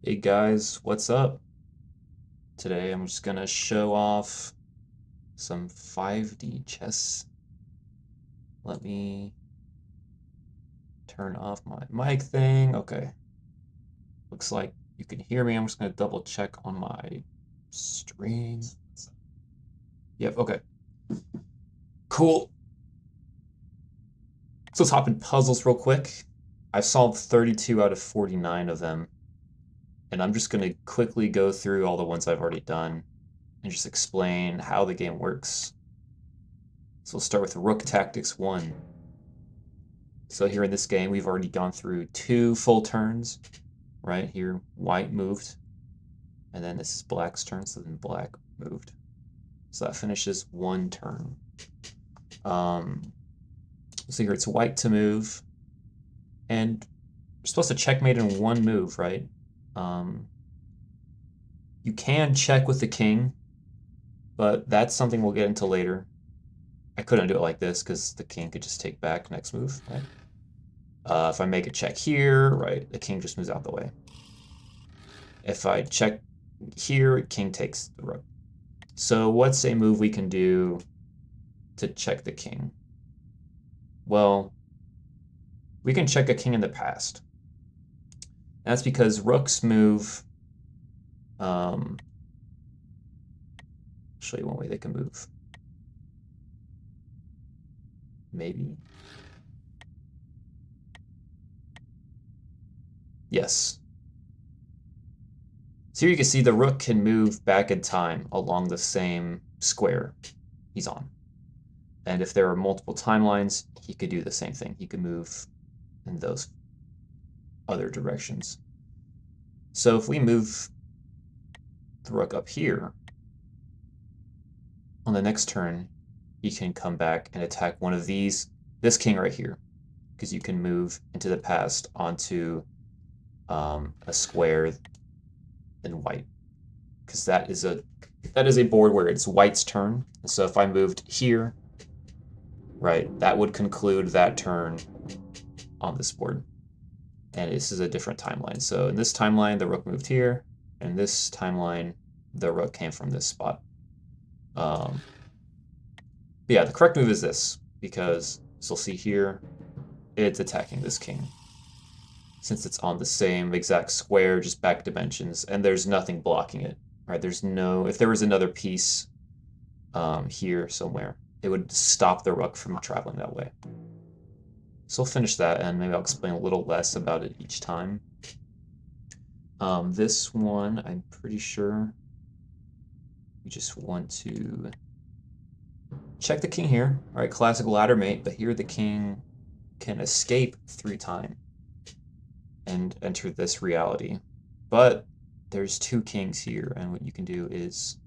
Hey guys, what's up? Today I'm just gonna show off some 5D chess. Let me turn off my mic thing. Okay, looks like you can hear me. I'm just gonna double check on my stream. Yep, okay, cool. So let's hop in puzzles real quick. I've solved 32 out of 49 of them, and I'm just gonna quickly go through all the ones I've already done and just explain how the game works. So we'll start with Rook Tactics 1. So here in this game, we've already gone through two full turns, right? Here, white moved, and then this is black's turn, so then black moved. So that finishes one turn. Um, so here it's white to move, and we're supposed to checkmate in one move, right? Um, you can check with the king, but that's something we'll get into later. I couldn't do it like this because the king could just take back next move, right? If I make a check here, right, the king just moves out the way. If I check here, king takes the rook. So what's a move we can do to check the king? Well, we can check a king in the past. That's because rooks move. I'll show you one way they can move. Maybe. Yes. So here you can see the rook can move back in time along the same square he's on. And if there are multiple timelines, he could do the same thing. He could move in those other directions. So if we move the rook up here, on the next turn, he can come back and attack one of this king right here, because you can move into the past onto a square in white, because that is a board where it's white's turn. So if I moved here, right, that would conclude that turn on this board. And this is a different timeline. So in this timeline, the rook moved here, and this timeline, the rook came from this spot. But yeah, the correct move is this, because as you'll see here, it's attacking this king. Since it's on the same exact square, just back dimensions, and there's nothing blocking it, right? There's no, if there was another piece here somewhere, it would stop the rook from traveling that way. So we'll finish that, and maybe I'll explain a little less about it each time. This one, I'm pretty sure we just want to check the king here. All right, classic ladder mate, but here the king can escape through time and enter this reality. But there's two kings here, and what you can do is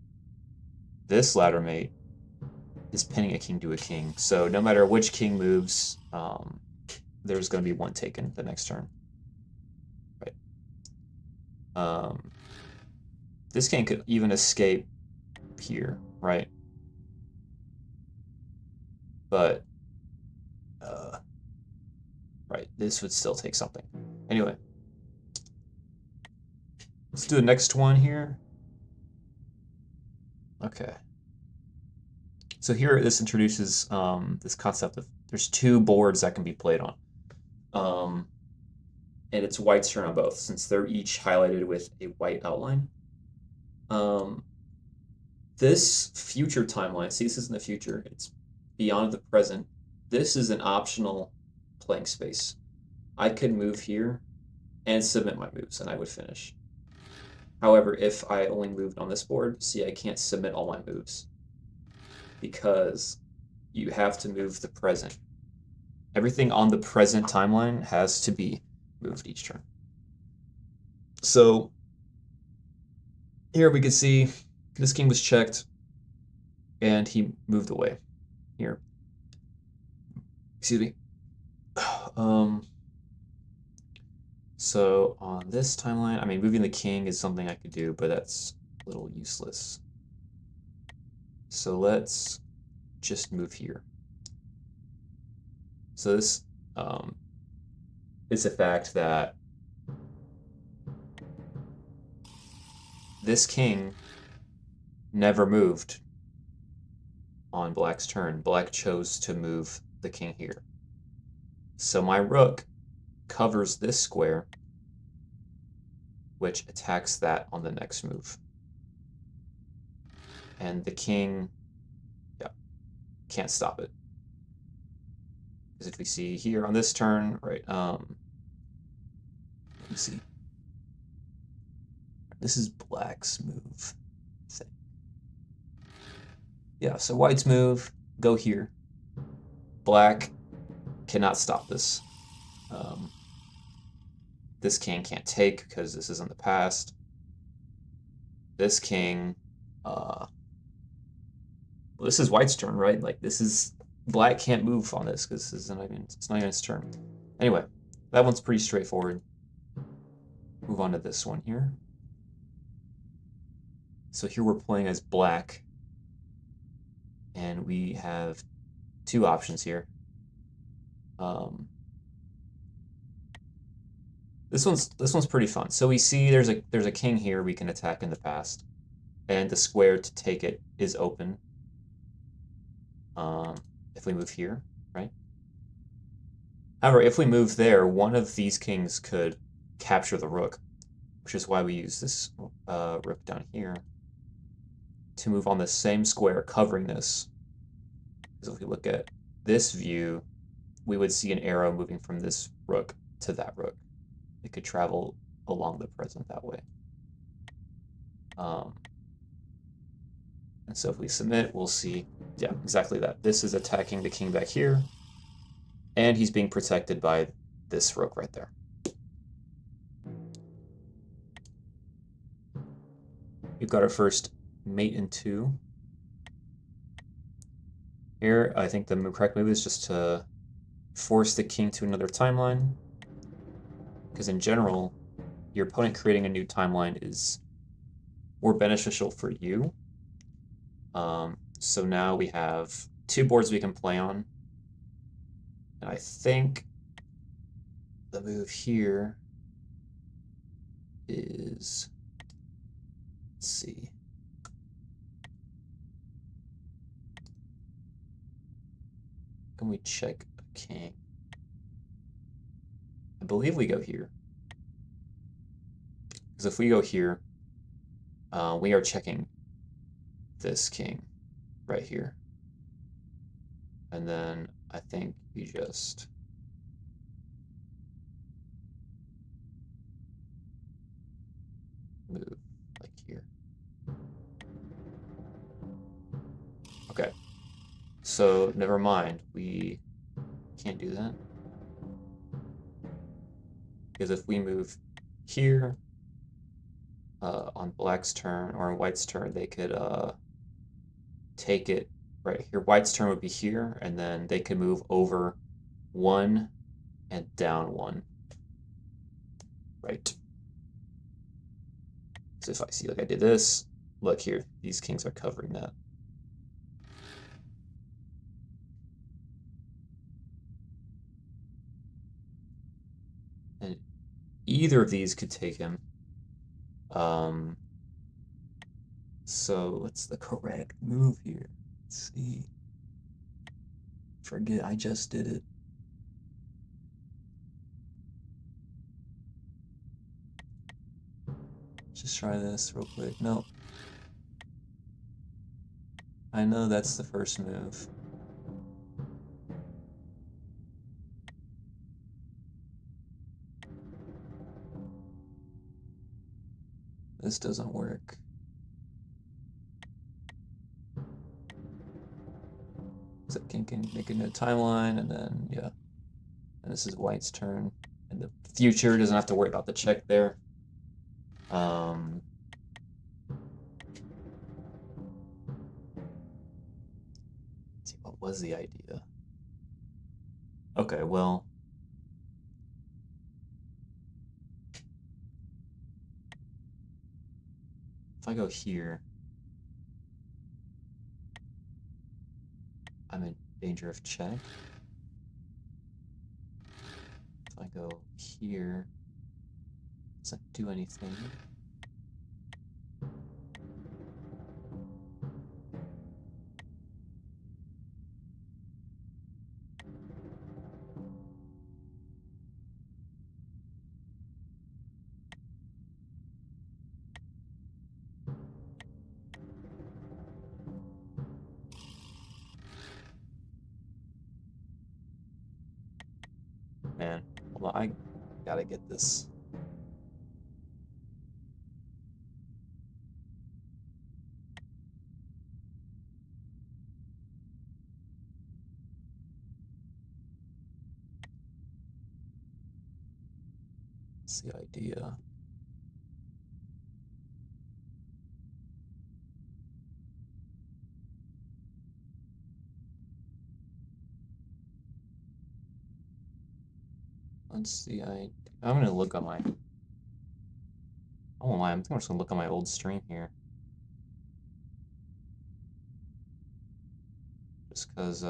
this ladder mate is pinning a king to a king. So no matter which king moves, there's going to be one taken the next turn. Right. This king could even escape here, right? But right, this would still take something. Anyway, let's do the next one here. Okay. So here, this introduces this concept of there's two boards that can be played on. And it's white's turn on both, since they're each highlighted with a white outline. This future timeline, see, this is in the future, it's beyond the present. This is an optional playing space. I could move here and submit my moves, and I would finish. However, if I only moved on this board, see, I can't submit all my moves because you have to move the present. Everything on the present timeline has to be moved each turn. So here we can see this king was checked and he moved away here. Excuse me. So on this timeline, I mean, moving the king is something I could do, but that's a little useless. So let's just move here. So this is a fact that this king never moved on black's turn. Black chose to move the king here. So my rook covers this square, which attacks that on the next move. And the king, yeah, can't stop it. Because if we see here on this turn, right, let me see. This is black's move thing. Yeah, so white's move, go here. Black cannot stop this. This king can't take because this is in the past. This king, well, this is white's turn, right? Like this is black can't move on this because this isn't even it's not even his turn. Anyway, that one's pretty straightforward. Move on to this one here. So here we're playing as black, and we have two options here. This one's pretty fun. So we see there's a king here we can attack in the past, and the square to take it is open. If we move here, right? However, if we move there, one of these kings could capture the rook, which is why we use this rook down here to move on the same square covering this. Because if we look at this view, we would see an arrow moving from this rook to that rook. It could travel along the present that way. And so if we submit, we'll see, yeah, exactly that. This is attacking the king back here, and he's being protected by this rook right there. We've got our first mate in 2. Here, I think the correct move is just to force the king to another timeline, because in general, your opponent creating a new timeline is more beneficial for you. So now we have 2 boards we can play on, and I think the move here is, let's see. Can we check a king? I believe we go here. Because if we go here, we are checking this king right here. And then I think we just move like here. Okay. So never mind, we can't do that. Because if we move here on black's turn or on white's turn, they could take it right here. White's turn would be here, and then they could move over 1 and down 1. Right. So if I see, like I did this, look here, these kings are covering that. And either of these could take him. So what's the correct move here? Let's see. Forget I just did it. Just try this real quick. Nope. I know that's the first move. This doesn't work. So king can make a new timeline, and then, yeah. And this is white's turn. In the future, doesn't have to worry about the check there. Let's see, what was the idea? Okay, well, if I go here, I'm in danger of check. If I go here, doesn't do anything. I gotta get this. That's the idea. Let's see. I'm gonna look on my. Oh my! I think I'm just gonna look on my old stream here. Just because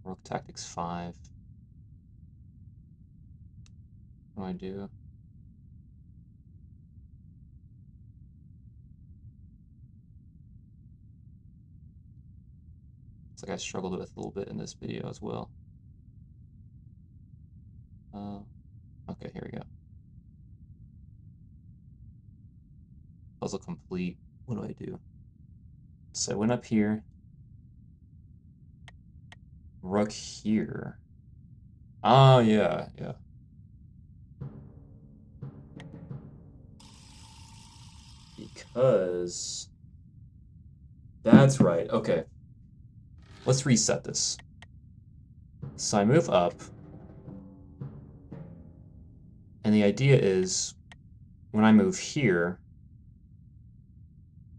Rook Tactics 5. What do I do? It's like I struggled with a little bit in this video as well. Okay, here we go. Puzzle complete. What do I do? So I went up here. Rook here. Oh, yeah, yeah. Because... That's right, okay. Let's reset this. So I move up. And the idea is, when I move here,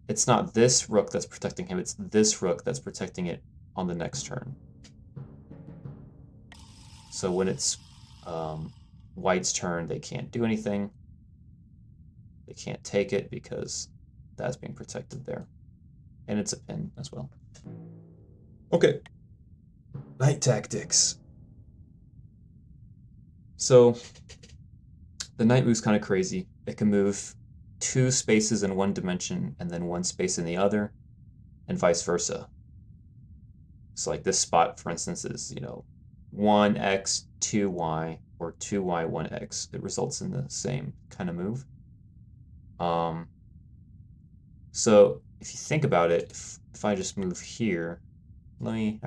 it's not this rook that's protecting him, it's this rook that's protecting it on the next turn. So when it's white's turn, they can't do anything. They can't take it because that's being protected there. And it's a pin as well. Okay. Knight tactics. So the knight move's kind of crazy. It can move 2 spaces in one dimension and then 1 space in the other, and vice versa. So like this spot, for instance, is, 1x, 2y, or 2y, 1x. It results in the same kind of move. So if you think about it, if I just move here, let me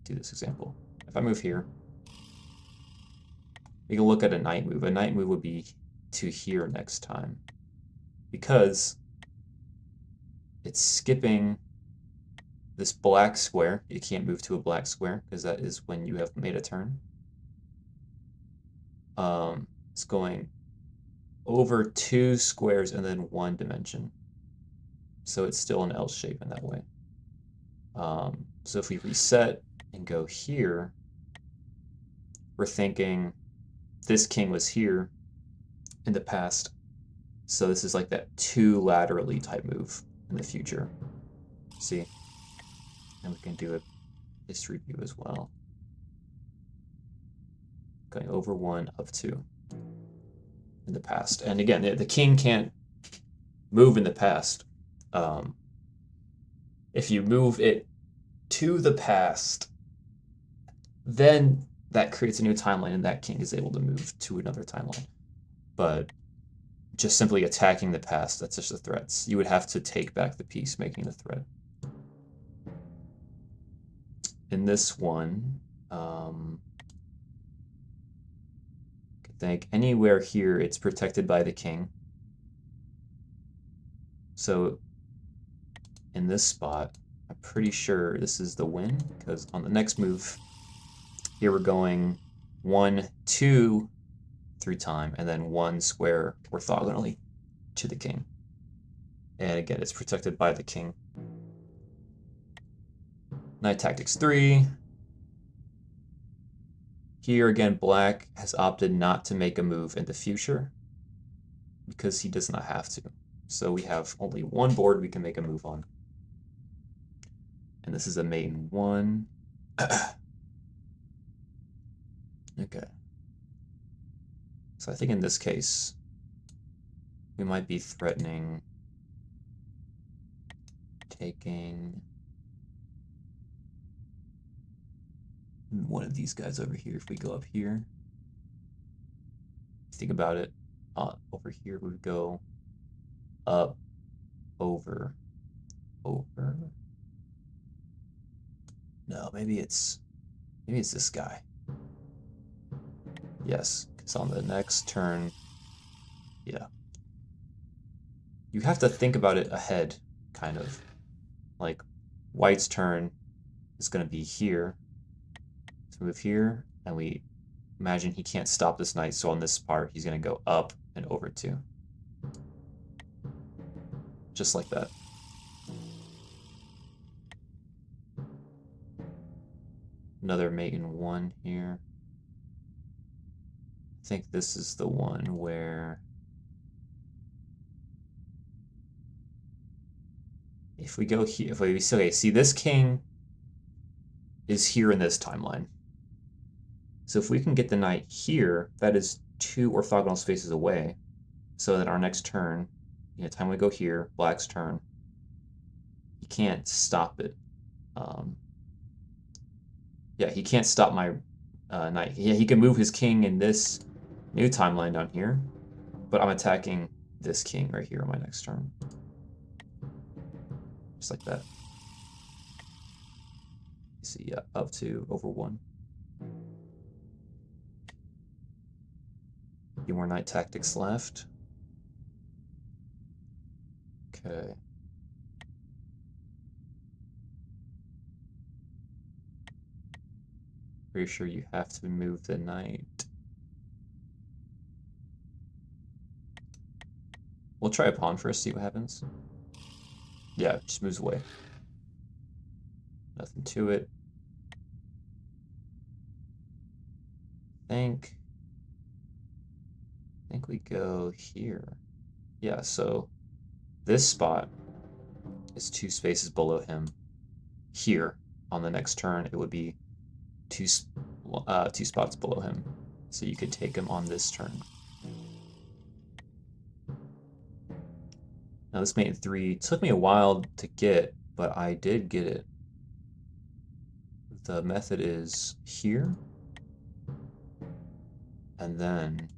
do this example. If I move here, we can look at a knight move. A knight move would be to here next time, because it's skipping this black square. You can't move to a black square because that is when you have made a turn. It's going over 2 squares and then 1 dimension. So it's still an L shape in that way. So if we reset and go here, we're thinking this king was here in the past. So this is like that 2 laterally type move in the future. See? And we can do a history view as well. Going over 1, up 2 in the past. And again, the king can't move in the past. If you move it to the past, then that creates a new timeline, and that king is able to move to another timeline. But just simply attacking the past, that's just the threats. You would have to take back the piece, making the threat. In this one, I think anywhere here, it's protected by the king. So in this spot, I'm pretty sure this is the win, because on the next move, here we're going 1, 2 through time, and then 1 square orthogonally to the king. And again, it's protected by the king. Knight tactics 3. Here again, black has opted not to make a move in the future because he does not have to. So we have only 1 board we can make a move on. And this is a mate in 1. Okay. So I think in this case, we might be threatening taking one of these guys over here. If we go up here, think about it, over here we would go up, over, over. No, maybe it's this guy. Yes, because on the next turn, yeah. You have to think about it ahead, kind of. Like, white's turn is going to be here. Let's move here, and we imagine he can't stop this knight, so on this part, he's going to go up and over 2. Just like that. Another mate in 1 here. I think this is the one where if we go here, if we say, okay, see this king is here in this timeline. So if we can get the knight here, that is 2 orthogonal spaces away, so that our next turn, time we go here, black's turn, he can't stop it. Yeah, he can't stop my knight. Yeah, he can move his king in this new timeline down here, but I'm attacking this king right here on my next turn. Just like that. You see, yeah, up to over 1. A few more knight tactics left. Okay. Pretty sure you have to move the knight. We'll try a pawn first, see what happens. Yeah, it just moves away. Nothing to it. I think we go here. Yeah, so this spot is 2 spaces below him. Here, on the next turn, it would be 2 spots below him. So you could take him on this turn. Now this mate in 3 took me a while to get, but I did get it. The method is here, and then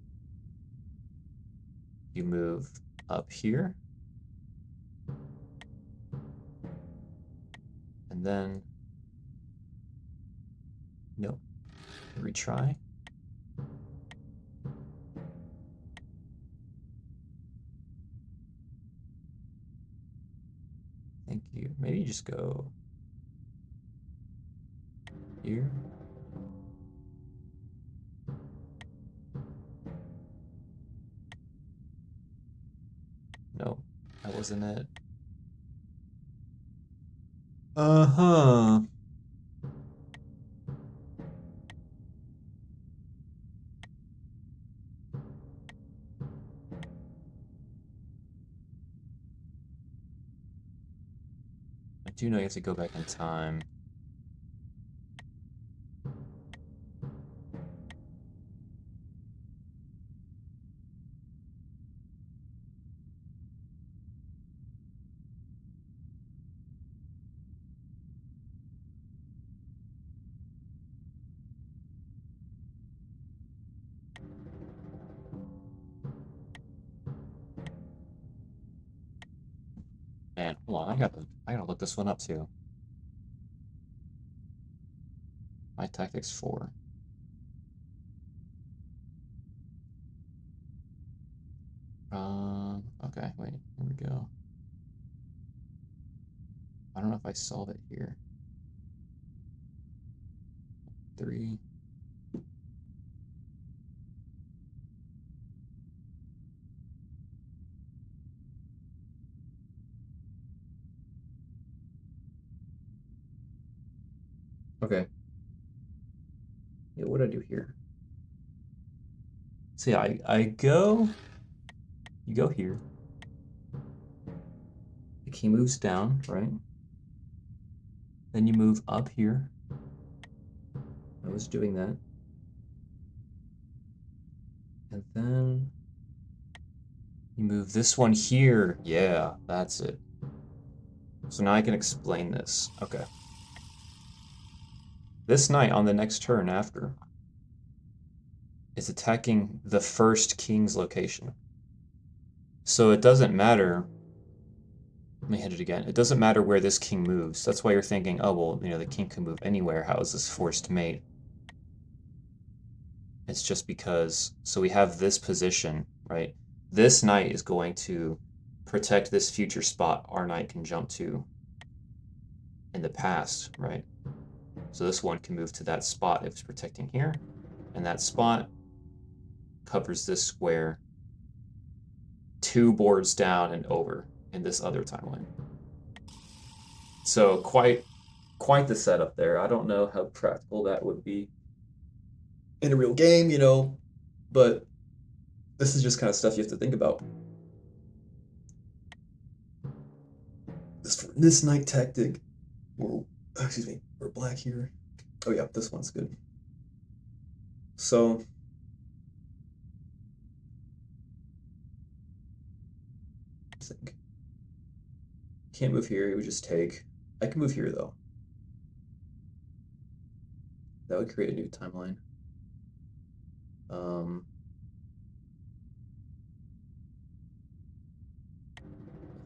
you move up here, and then, nope, retry. Thank you. Maybe you just go here. No, that wasn't it. Uh-huh. I do know you have to go back in time. Man, hold on, I gotta look this one up too. My tactics 4. Okay, wait, here we go. I don't know if I solve it here. 3. Okay. Yeah, what do I do here? So yeah, you go here. The king moves down, right? Then you move up here. I was doing that. And then you move this one here. Yeah, that's it. So now I can explain this. Okay. This knight on the next turn after is attacking the first king's location. So it doesn't matter Let me hit it again. It doesn't matter where this king moves. That's why you're thinking, oh, well, the king can move anywhere. How is this forced mate? It's just because, so we have this position, right? This knight is going to protect this future spot our knight can jump to in the past, right? So this one can move to that spot it was protecting here, and that spot covers this square 2 boards down and over in this other timeline. So quite the setup there. I don't know how practical that would be in a real game, but this is just kind of stuff you have to think about. This knight tactic, we're black here. Oh yeah, this one's good. So I think can't move here. It would just take. I can move here though. That would create a new timeline.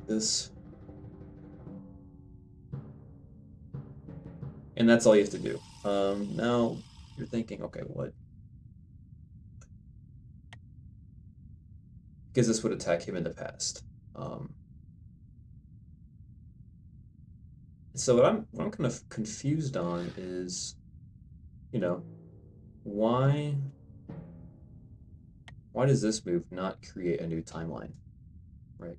This. And that's all you have to do. Now you're thinking, okay, what? Because this would attack him in the past. So what I'm kind of confused on is, why does this move not create a new timeline, right?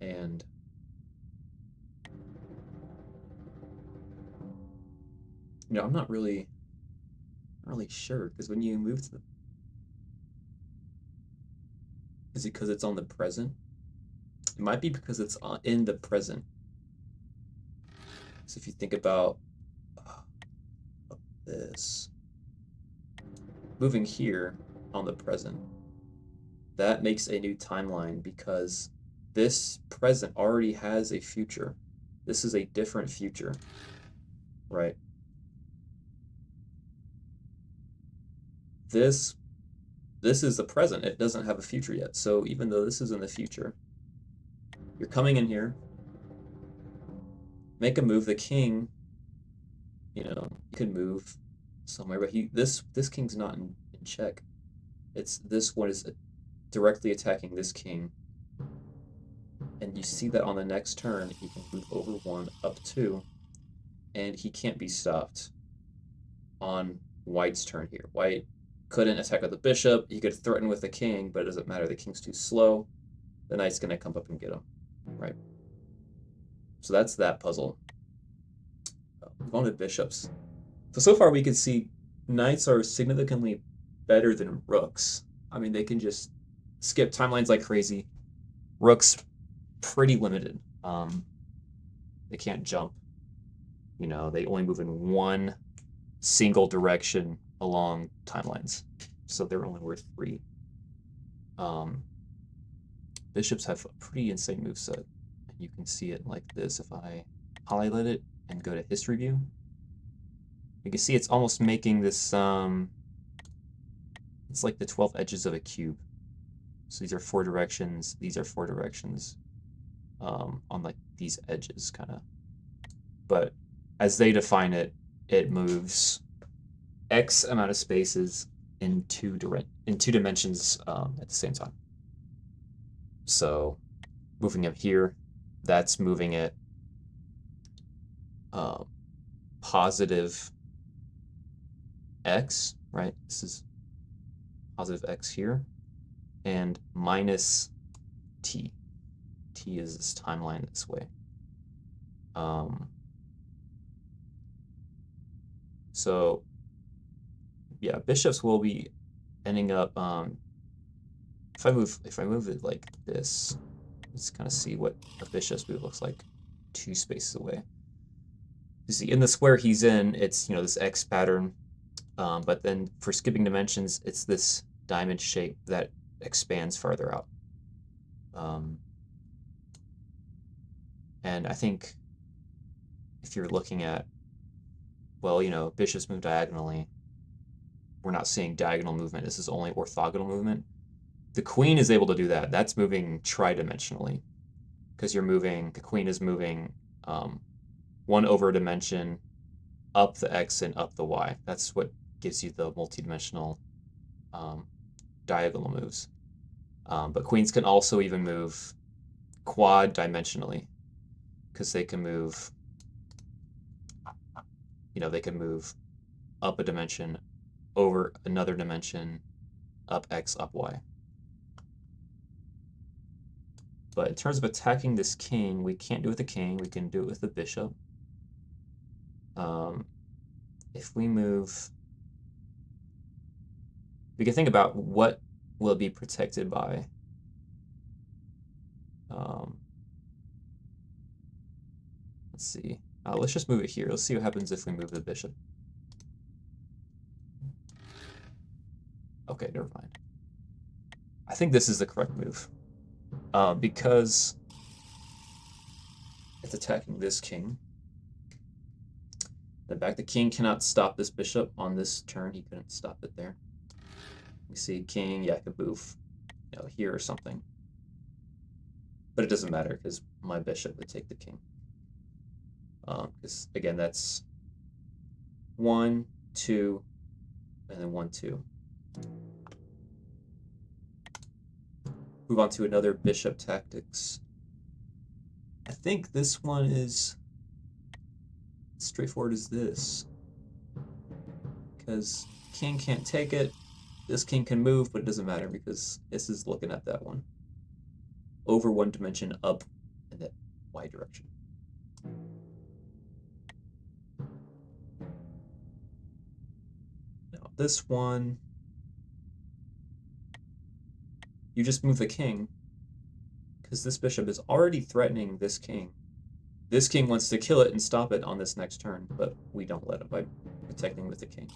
And I'm not really sure, because when you move to the, is it because it's on the present? It might be because it's in the present. So if you think about this, moving here on the present, that makes a new timeline because this present already has a future. This is a different future, right? This is the present. It doesn't have a future yet. So even though this is in the future, you're coming in here, make a move. The king, you could move somewhere, but this king's not in check. It's this one is directly attacking this king. And you see that on the next turn, he can move over 1, up 2, and he can't be stopped on white's turn here. White couldn't attack with the bishop. He could threaten with the king, but it doesn't matter. The king's too slow. The knight's going to come up and get him, right? So that's that puzzle. We've gone to bishops. So far we can see knights are significantly better than rooks. I mean, they can just skip timelines like crazy. Rooks, pretty limited. They can't jump. They only move in one single direction along timelines, so they're only worth 3. Bishops have a pretty insane moveset, and you can see it like this. If I highlight it and go to history view, you can see it's almost making this, it's like the 12 edges of a cube. So these are 4 directions, these are 4 directions, on like these edges, kind of. But as they define it, it moves X amount of spaces in 2 dimensions at the same time. So moving it here, that's moving it positive X, right? This is positive X here, and minus T. T is this timeline this way. So yeah, bishops will be ending up, if I move it like this, let's kind of see what a bishop's move looks like 2 spaces away. You see, in the square he's in, it's this X pattern, but then for skipping dimensions, it's this diamond shape that expands farther out. And I think if you're looking at, well, bishops move diagonally, we're not seeing diagonal movement. This is only orthogonal movement. the queen is able to do that. That's moving tridimensionally because the queen is moving one over a dimension, up the X and up the Y. That's what gives you the multidimensional diagonal moves. But queens can also even move quad dimensionally because they can move, they can move up a dimension, over another dimension, up X, up Y. But in terms of attacking this king, we can't do it with the king. We can do it with the bishop. If we move, we can think about what will it be protected by. Let's see. Let's just move it here. Let's see what happens if we move the bishop. Okay, never mind. I think this is the correct move. Because it's attacking this king. The fact the king cannot stop this bishop on this turn, he couldn't stop it there. We see king, yeah, I could move, here or something. But it doesn't matter because my bishop would take the king. Because again, that's 1, 2, and then 1, 2. Move on to another bishop tactics. I think this one is straightforward as this. Because king can't take it. This king can move, but it doesn't matter because this is looking at that one. Over one dimension, up in that Y direction. Now this one, you just move the king because this bishop is already threatening this king. This king wants to kill it and stop it on this next turn, but we don't let it by protecting with the king.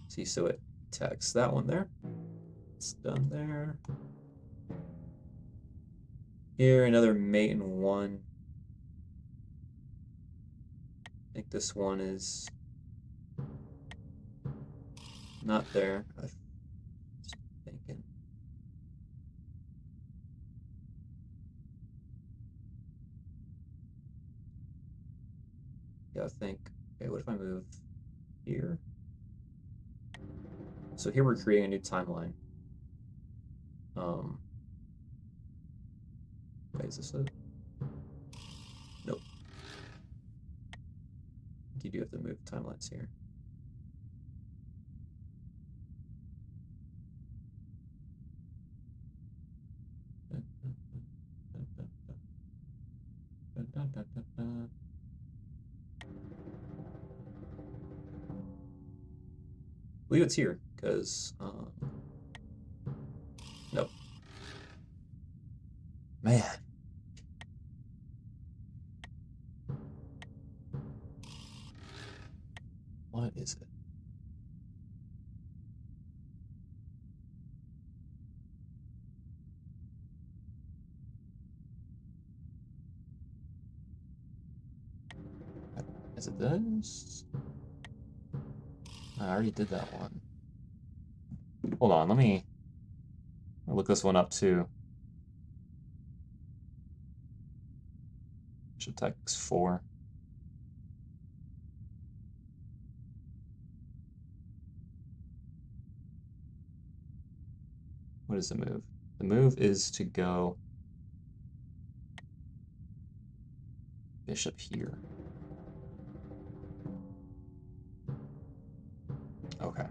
See, so it attacks that one there. It's done there. Here, another mate in 1. I think this one is not there. I'm thinking. Yeah, I think, okay, what if I move here? So here we're creating a new timeline. Wait, is this it? Nope. You do have to move timelines here. I believe it's here, because, nope. Man. What is it? Is it this? I already did that one. Hold on, let me look this one up too. Bishop takes 4. What is the move? The move is to go bishop here. Okay.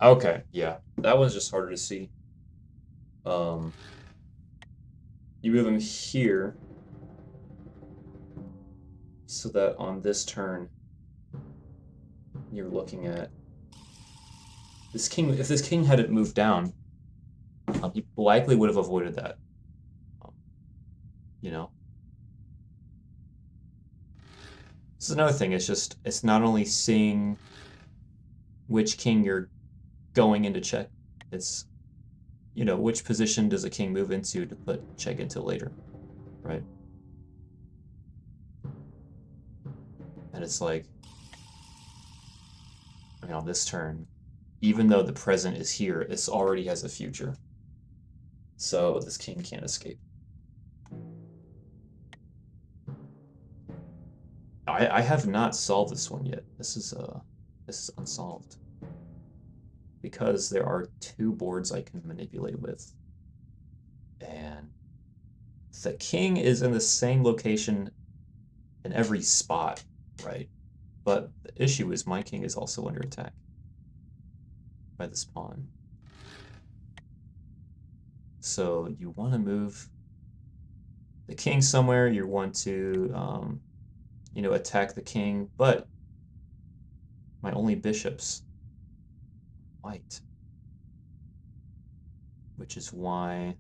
Okay, yeah. That one's just harder to see. You move him here so that on this turn you're looking at this king. If this king hadn't moved down, he likely would have avoided that. This is another thing. It's not only seeing which king you're going into check. It's which position does a king move into to put check into later, right? And it's like, on this turn, even though the present is here, this already has a future. So this king can't escape. I have not solved this one yet. This is unsolved. Because there are 2 boards I can manipulate with. And the king is in the same location in every spot, right? But the issue is my king is also under attack by this pawn. So you want to move the king somewhere. You want to, attack the king. But my only bishop's white, which is why.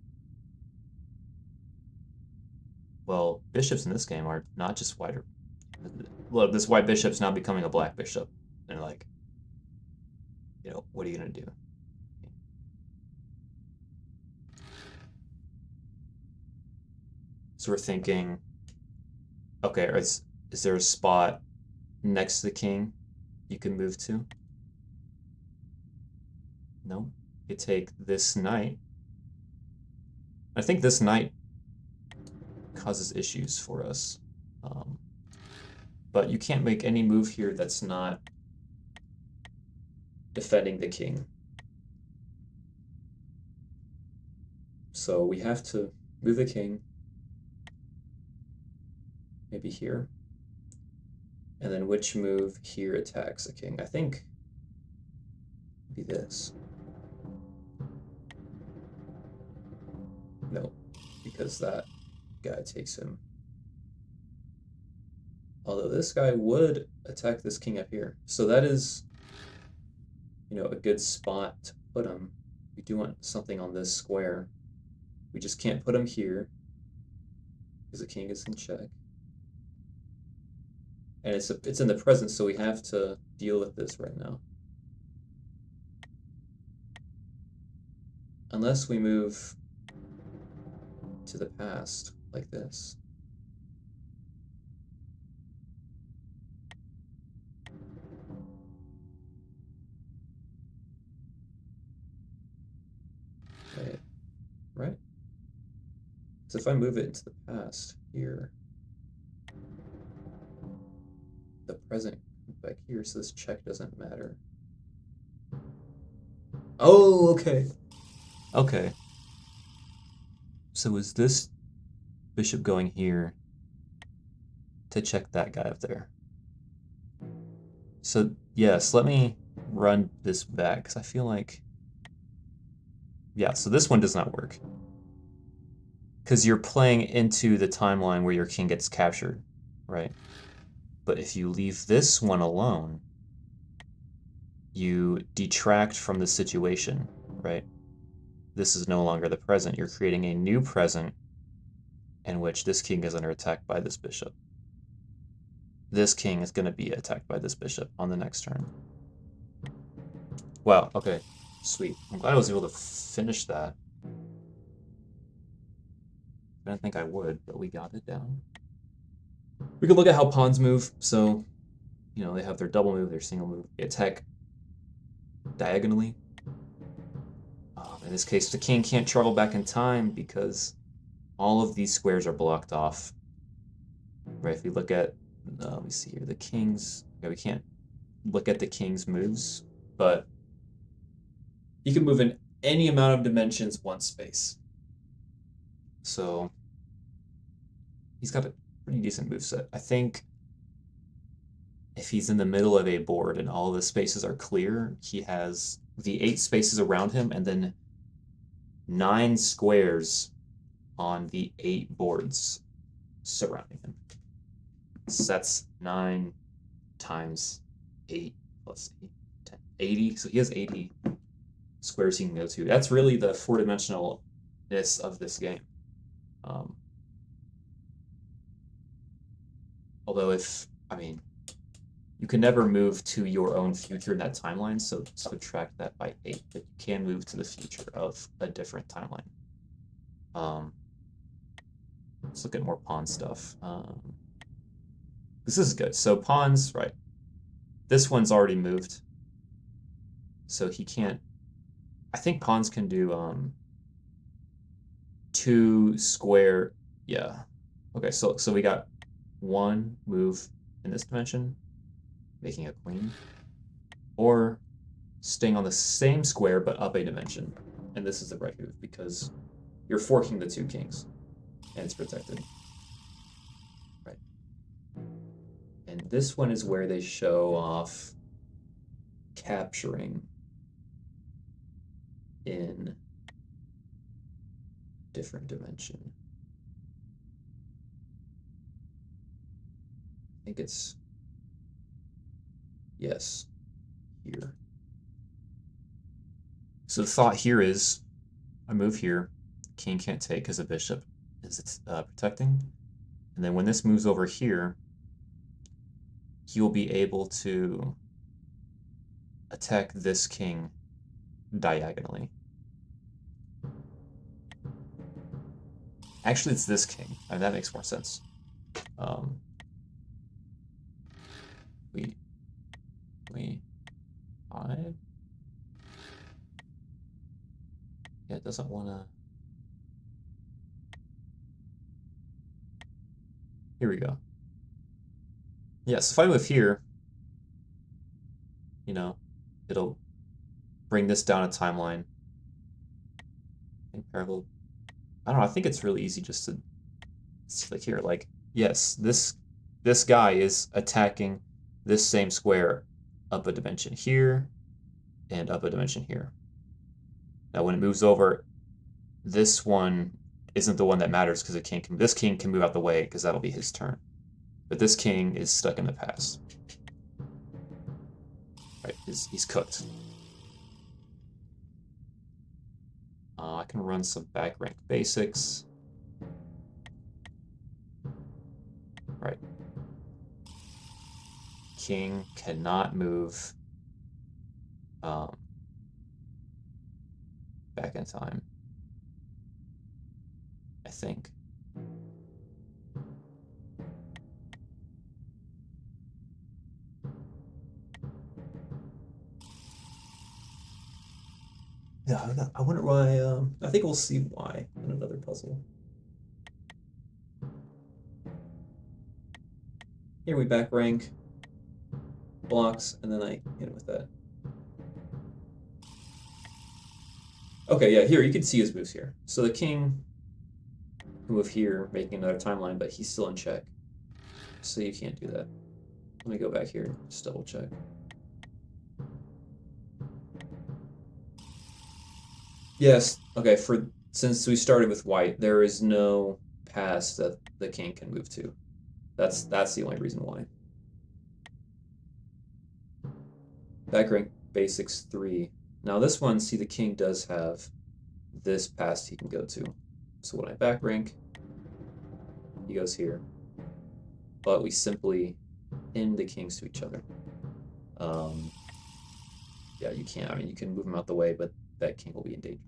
Well, bishops in this game are not just white. Look, this white bishop's now becoming a black bishop. And like, what are you going to do? So we're thinking, okay, is there a spot next to the king you can move to? No. You take this knight. I think this knight causes issues for us. But you can't make any move here that's not defending the king. So we have to move the king. Maybe here. And then which move here attacks the king? I think maybe this. No, because that guy takes him. Although this guy would attack this king up here. So that is, a good spot to put him. We do want something on this square. We just can't put him here because the king is in check. And it's in the present, so we have to deal with this right now. Unless we move to the past, like this. Right? So if I move it into the past here, the present comes back here, so this check doesn't matter. Oh, okay. Okay. So is this bishop going here to check that guy up there? So yes, let me run this back, because I feel like... Yeah, so this one does not work. Because you're playing into the timeline where your king gets captured, right? But if you leave this one alone, you detract from the situation, right? This is no longer the present. You're creating a new present in which this king is under attack by this bishop. This king is going to be attacked by this bishop on the next turn. Wow, okay. Sweet. I'm glad I was able to finish that. I didn't think I would, but we got it down. We could look at how pawns move. So, they have their double move, their single move. They attack diagonally. In this case, the king can't travel back in time because all of these squares are blocked off. Right, if we look at, let me see here, the king's, okay, we can't look at the king's moves, but he can move in any amount of dimensions, one space. So he's got a pretty decent moveset. I think if he's in the middle of a board and all the spaces are clear, he has the 8 spaces around him and then 9 squares on the 8 boards surrounding him. So that's 9 times 8 plus 8, 10, 80. So he has 80 squares he can go to. That's really the 4-dimensionalness of this game. Although you can never move to your own future in that timeline, so subtract that by 8, but you can move to the future of a different timeline. Let's look at more pawn stuff. This is good. So pawns, right. This one's already moved. So he can't. I think pawns can do 2 square. Yeah. Okay, so we got 1 move in this dimension, making a queen, or staying on the same square but up a dimension. And this is the right move because you're forking the 2 kings and it's protected. Right. And this one is where they show off capturing in different dimension. I think it's, yes, here. So the thought here is, I move here, king can't take because the bishop is protecting. And then when this moves over here, he'll be able to attack this king diagonally. Actually, it's this king. I mean, that makes more sense. We 5. Yeah, it doesn't want to. Here we go. Yes, if I move here, you know, it'll bring this down a timeline. Parallel. I don't know. I think it's really easy just to like here. Like, yes, this guy is attacking this same square up a dimension here and up a dimension here. Now, when it moves over, this one isn't the one that matters because this king can move out the way because that'll be his turn. But this king is stuck in the past. Right, he's cooked. I can run some back rank basics. Right. King cannot move back in time, I think. Yeah, I wonder why. I think we'll see why in another puzzle. Here we back rank blocks, and then I hit it with that. Okay, yeah, here you can see his moves here. So the king can move here, making another timeline, but he's still in check. So you can't do that. Let me go back here, just double check. Yes, okay, since we started with white, there is no pass that the king can move to. That's the only reason why. Back rank basics 3. Now this one, see, the king does have this pass he can go to. So when I back rank, he goes here. But we simply pin the kings to each other. Yeah, you can't. I mean, you can move him out the way, but that king will be in danger.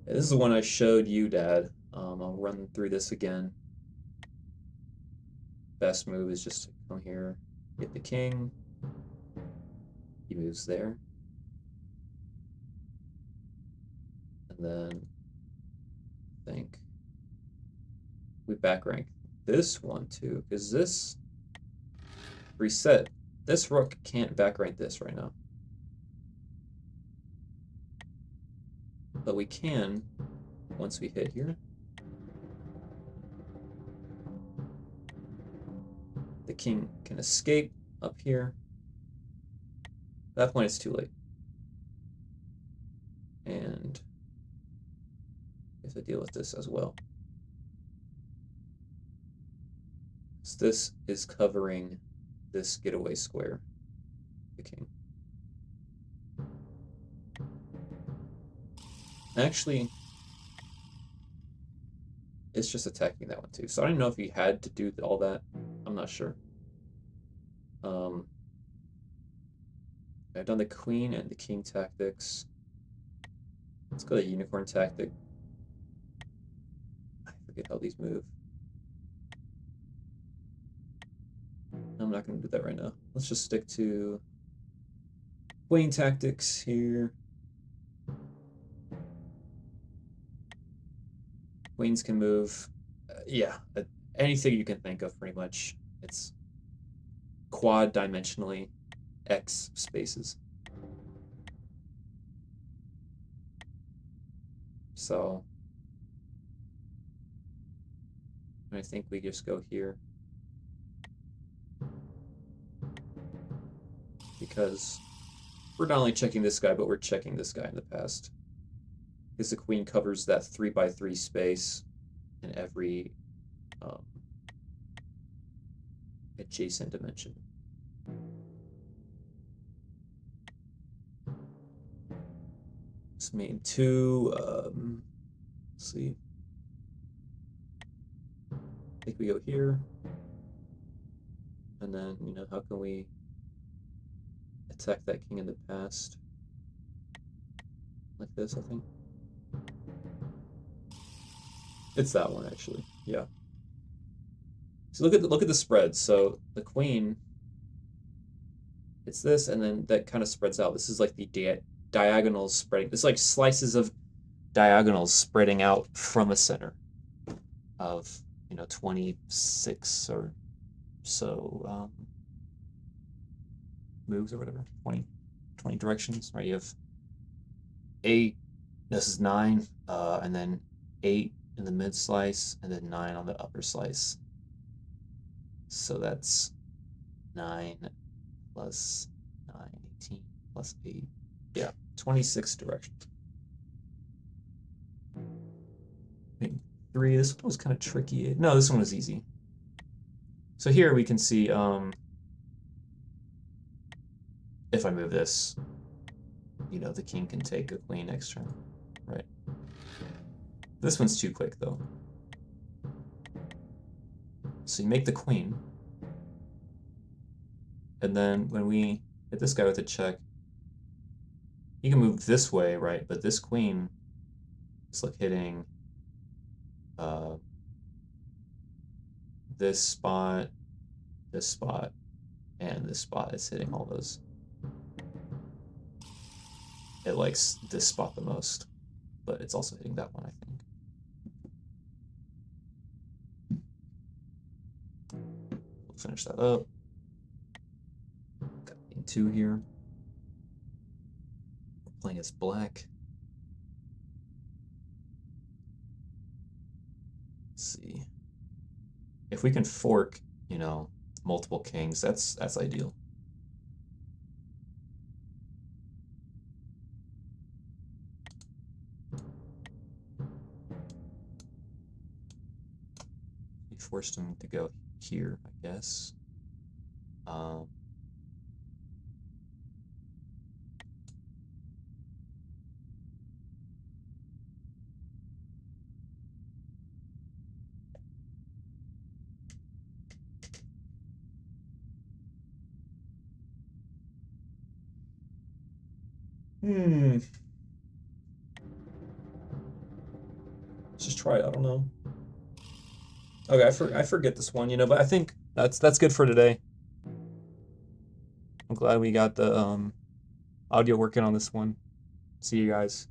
Yeah, this is the one I showed you, Dad. I'll run through this again. Best move is just to come here, get the king. He moves there. And then I think we back rank this one too, because this reset. This rook can't back rank this right now. But we can once we hit here. The king can escape up here. At that point, it's too late. And we have to deal with this as well. So this is covering this getaway square, the king. Actually, it's just attacking that one too. So I don't know if he had to do all that. I'm not sure. I've done the queen and the king tactics. Let's go to the unicorn tactic. I forget how these move. I'm not going to do that right now. Let's just stick to Queen tactics here. Queens can move. Yeah, anything you can think of, pretty much. It's quad dimensionally X spaces. So I think we just go here. Because we're not only checking this guy, but we're checking this guy in the past. Because the queen covers that 3x3 space in every adjacent dimension. This main two, let's see. I think we go here. And then, how can we attack that king in the past? Like this, I think. It's that one, actually. Yeah. So look at the spread. So the queen, it's this, and then that kind of spreads out. This is like the diagonals spreading. It's like slices of diagonals spreading out from a center of 26 or so moves or whatever, 20 directions, right? You have 8, this is 9, and then 8 in the mid slice, and then 9 on the upper slice. So that's 9 plus 9, 18 plus 8. Yeah, 26 directions. Maybe 3, this one was kind of tricky. No, this one was easy. So here we can see, if I move this, the king can take a queen next turn, right? This one's too quick, though. So you make the queen, and then when we hit this guy with a check, you can move this way, right? But this queen is like hitting this spot, and this spot. It's hitting all those. It likes this spot the most, but it's also hitting that one, I think. We'll finish that up. Got 2 here. We're playing as black. Let's see. If we can fork, multiple kings, that's ideal. We forced him to go here, I guess. Let's just try it. I don't know. Okay, I forget this one, but I think that's good for today. I'm glad we got the audio working on this one. See you guys.